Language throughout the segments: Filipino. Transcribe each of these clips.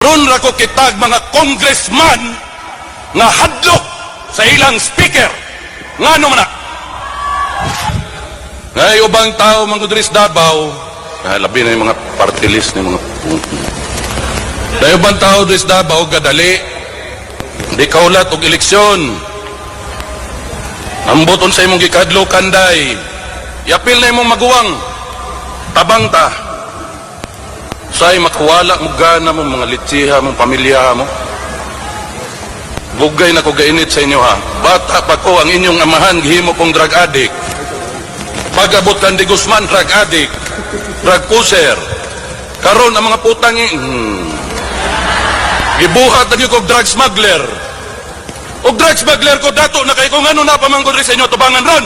Ron ra ko kitag mga congressman nga hadlok sa ilang speaker. Ngano man na? Ngay ubang tao mangudris Davao, labi na yung mga party list ng mga ngay ubang tao dris Davao gadali. Di kaulat og eleksyon. Amboton sa imong gikadlo kanday. Yapil na imong maguwang. Tabang ta. Say makawala mo gana mo mga litsiha mong pamilya mo. Bugay na ko gainit sa inyo ha. Bata pa ko ang inyong amahan gihimo kong drug addict. Pag-abot kan di Guzman drug addict, drug pusher. Karon ang mga putang gibuhat na ko drug smuggler. Og drug smuggler ko dato na kay kung ano na pamanggod rin sa inyo tubangan ron.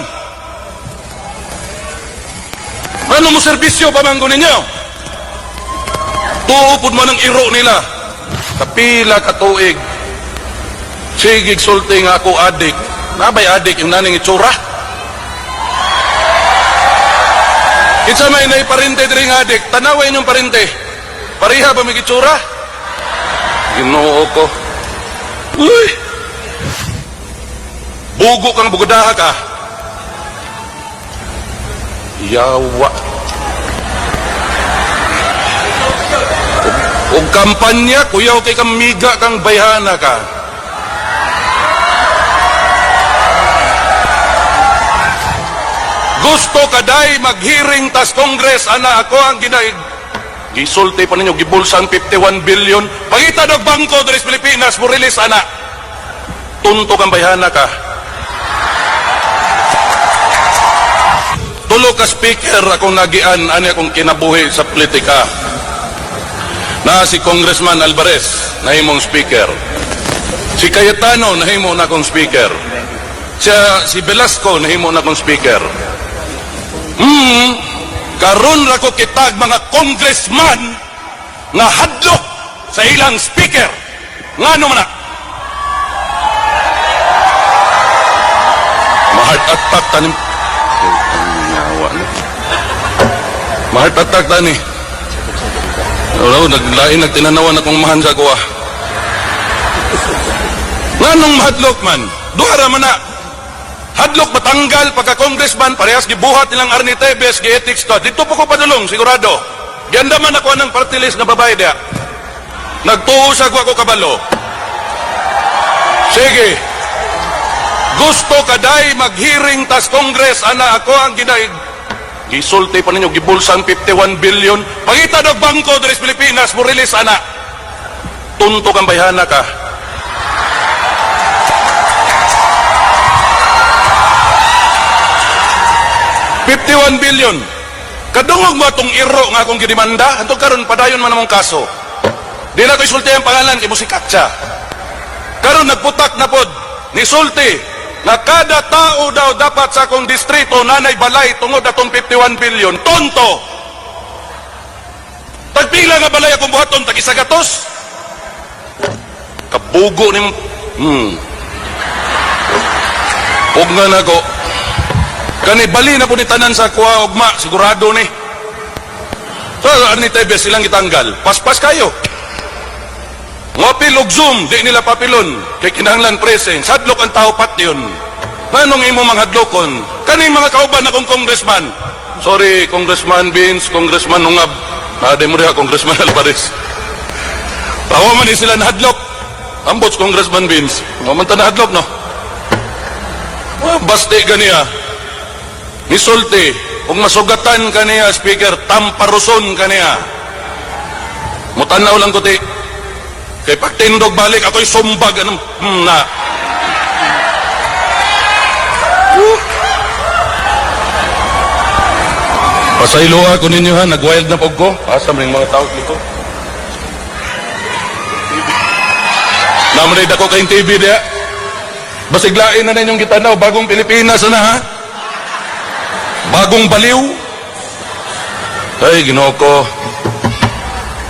Ano mo serbisyo pamanggod ninyo? Tuupod man ang iro nila. Kapila katuig. Sige, sulti nga ako adik. Nabay adik yung naning itsura. Itsa may naiparinte diri nga adik. Tanaway yung parinte. Pariha ba may itsura? Ginoo ko. Uy! Bugo kang bugodaha ka. Yawa. O kampanya, kuyaw kay kamiga kang bayhana ka. Gusto kaday maghiring tas Congress, ana ako ang ginaig. Gisulti pa ninyo, gibulsang 51 billion. Pangita ng bangko dari Pilipinas, mo release, ana. Tunto kang bayhana ka. Tulo ka speaker akong nagian, ani akong kinabuhi sa politika. Na si Congressman Alvarez, nahimong speaker. Si Cayetano, nahimo na akong speaker. Si Velasco, nahimo na akong speaker. Karon ra ko kitag mga congressman nga hadlok sa ilang speaker. Ngano man na? Mahart attack tanim. Mahart attack tani. Naglain, nagtinanawan akong mahan sa kuha. Nganong mahadlok man? Duhara man na. Hadlok matanggal pagka-congressman, parehas gibuhat nilang Arnie Tevez, gi-ethics to. Dito po ko padulong, sigurado. Ganda man ako ng party list na babae dia. Nagtuusag ako kabalo. Sige. Gusto kaday maghiring tas Congress, ana ako ang ginaig. Gisulti pa ninyo, gibulsang 51 billion. Pangita ng bangko dari Pilipinas, mo release, ana. Tunto kang bayhana ka. $51 billion. Kadungog mo itong iro nga akong gidimanda, hantong karon padayon man namang kaso. Di na ko isulti ang pangalan, kay musikat siya. Karon nagputak na pod, nisulti, na kada tao daw dapat sa akong distrito nanay balay tungod atong 51 billion. Tonto! Tagpila nga balay akong buhaton, tag-isagatos. Kabugo ni Huwag nga na ko. Kanibali na po ni tanan sa kuha ugma, sigurado ni. So, Arnie Tevez silang itanggal. Paspas kayo. Ngopil og Zoom, di nila papilon. Kay kinahanglan presence. Hadlok ang tao pat yun. Manong imo mga hadlokon? Kaning mga kauban akong congressman. Sorry, Congressman Vince, Congressman Ungab. Ade mo rin Congressman Alvarez. Tawa man sila na hadlok. Ambots, Congressman Vince. Mamanta na hadlok, no? Basti ganiya. Misulti. Kung masugatan kaniya, speaker, tamparuson kaniya. Mutanaw lang ko ti. Kay pagtindog balik, ako'y sumbag. Anong, na. Pasaylo ako ninyo ha, nag-wild na pog ko. Asam rin mga tao dito. Namanid ako kayong TV diya. Basiglain na ninyong gitanaw, bagong Pilipinas na ha. Bagong baliw. Ay, Ginoo ko.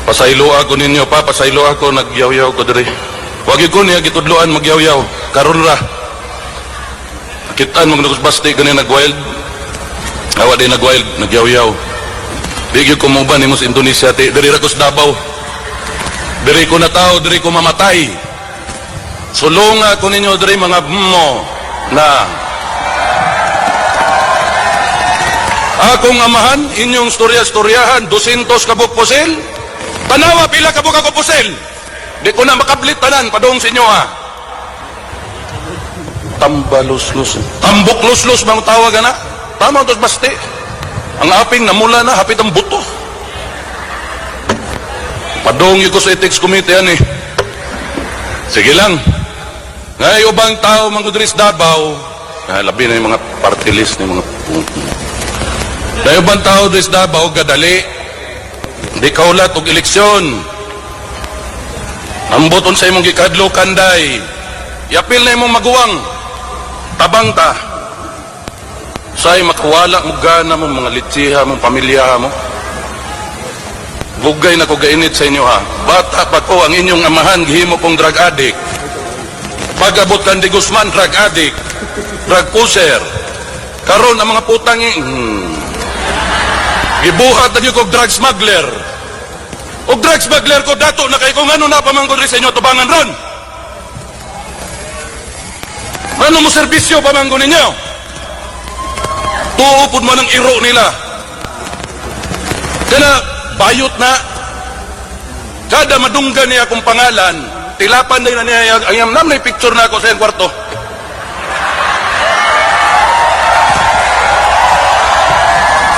Pasaylo ako ninyo pa, pasaylo ako, nagyaw-yaw ko diri. Wagi ko niya gitudloan magyaw-yaw. Karon ra. Kitaan mo basti ganyan nag-wild. Awa din nag-wild, nagyaw-yaw. Bigyo ko mo ba ni mo sa Indonesia, ti, dari ra ko sa Davao. Diri ko na tao, diri ko mamatay. Sulunga ko ninyo diri mga mo na akong amahan, inyong storya-storyahan, 200 kabuk pusil. Tanawa, pila kabuk ako pusil. Di ko na makablit tanan, padung sa inyo ha. Tambaluslus. Tambok-luslus bang tawag na? Tama tos basti. Ang aping namula na, hapit ang buto. Padung ko sa ethics committee yan eh. Sige lang. Ngay ubang tao mga Dris Davao, labi na yung mga party list ng mga ngay ubang tao Dris Davao, gadali. Di kaulat og eleksyon. Amboton sa imong gikadlo kanday. Yapil na imong maguwang. Tabang ta. Say makawala mo gana mo mga litsiha mong pamilya mo. Bugay na ko gainit sa inyo ha. Bata pa ko ang inyong amahan gihimo kong drug addict. Pag-abot kan di Guzman, drug addict. Drug pusher. Karon ang mga putang gibuhat na ko drug smuggler. O drug smuggler ko dato na kay kung ano na pamangkod rin sa inyo tubangan ron. Ano mo serbisyo pamangkod ninyo? Tuupod mo ng iro nila. Kaya bayot na. Kada madunggan niya akong pangalan, tilapan din na niya, ayam nam na picture na ako sa iyang kwarto.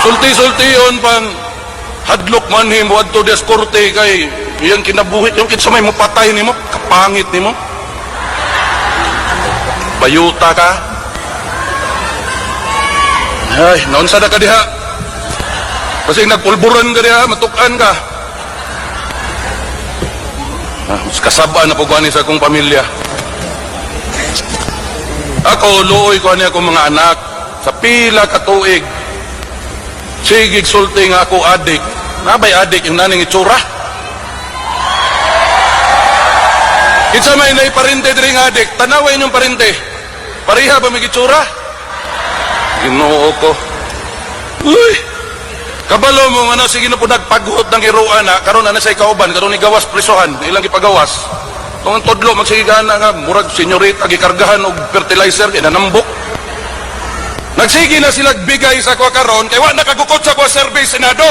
Sulti-sulti yun pang hadlok man himo adto des korte kay iyang kinabuhit yung kinsa may mo patay nimo, kapangit nimo. Bayuta ka. Ay, naunsa na ka diha. Kasi nagpulburan ka diha, matukan ka. Mas kasabaan na po gani sa akong pamilya. Ako, luoy ko niya akong mga anak sa pila ka tuig. Sigig sulti nga ako adik. Nabay adik yung naning itsura. Kitsa may naiparinte diri nga adik. Tanaway yung parinte. Pariha ba may itsura? Ginoo ko. Uy! Kabalo mo ano sige na po nagpaghot ng iruan na karon na sa ikauban karon ni gawas presohan ilang gipagawas. Tong todlo magsigigan nga murag senyorita gikargahan og fertilizer kay nanambok. Nagsige na sila bigay sa kwa karon kay wa nakagukot sa kwa service senado.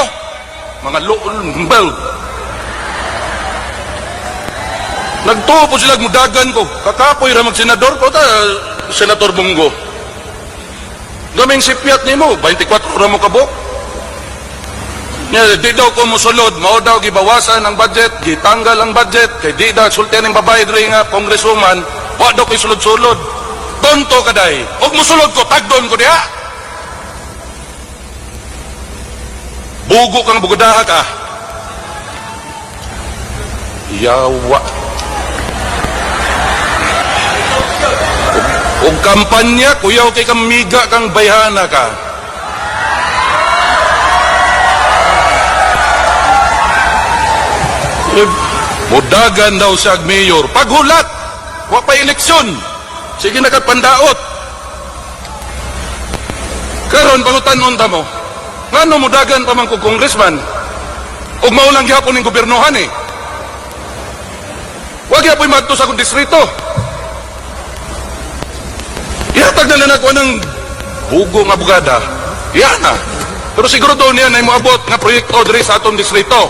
Mga lumbel. Nagtuo po sila mudagan ko. Kakapoy ra mag senador ko ta Senator Bungo. Gaming sipyat nimo 24 ra mo kabok. Di daw ko musulod, mao daw gibawasan ang budget, gitanggal ang budget, kay di daw sultihan ng babae diri nga congresswoman, wa daw ko'y sulod-sulod. Tonto ka day. Og musulod ko, tagdon ko diha. Bugo kang bugadaha ka. Yawa. Og kampanya, kuyaw kay kamiga kang bayhana ka. Mudagan daw siya mayor. Paghulat, wa pa eleksyon. Sige nagpandaot. Karon pangutanon ta mo. Ngano mudagan pa man ko congressman? Ug maulang gihapon ning gobernohan eh. Wa gyapon madto sa akong distrito. Ihatag na lang ako ng bugo nga bugada. Yan na. Pero siguro doon yan ay moabot nga proyekto diri sa atong distrito.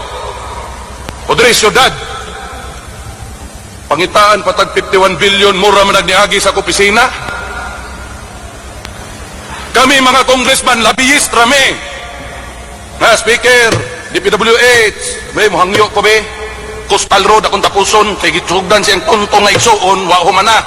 O diri syudad. Pangitaan patag 51 billion mura man nagniagi sa opisina. Kami mga congressman labiyist rami. Na speaker, DPWH, may mohangyo ko be. Coastal Road akong tapuson kay gitsugdan siyang tunto nga igsuon wa humana.